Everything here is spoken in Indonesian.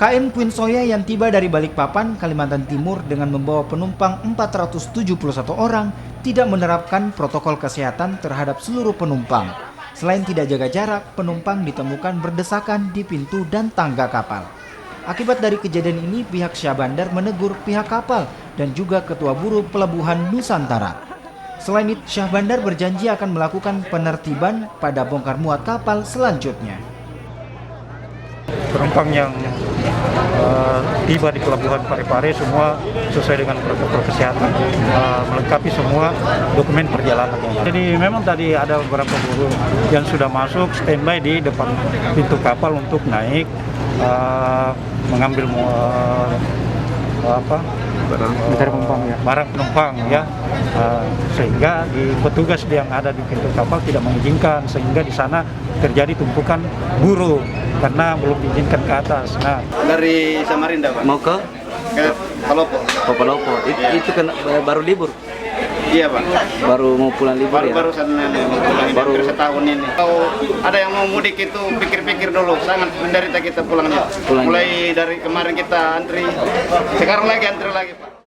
KM Queen Soya yang tiba dari Balikpapan, Kalimantan Timur dengan membawa penumpang 471 orang tidak menerapkan protokol kesehatan terhadap seluruh penumpang. Selain tidak jaga jarak, penumpang ditemukan berdesakan di pintu dan tangga kapal. Akibat dari kejadian ini, pihak Syah Bandar menegur pihak kapal dan juga Ketua Buruh Pelabuhan Nusantara. Selain itu, Syah Bandar berjanji akan melakukan penertiban pada bongkar muat kapal selanjutnya. Penumpang yang tiba di Pelabuhan Parepare semua sesuai dengan protokol kesehatan, melengkapi semua dokumen perjalanan. Jadi memang tadi ada beberapa buruh yang sudah masuk standby di depan pintu kapal untuk naik, mengambil barang penumpang ya, sehingga petugas yang ada di pintu kapal tidak mengizinkan, sehingga di sana terjadi tumpukan buruh karena belum diizinkan ke atas. Nah, dari Samarinda, Pak. Mau ke Palopo. Palopo. Itu kan baru libur. Iya, Pak. Baru mau pulang libur ya. Barusan baru setahun ini. Kalau ada yang mau mudik itu pikir-pikir dulu. Sangat menderita kita pulangnya. Mulai dari kemarin kita antri, sekarang lagi antri lagi, Pak.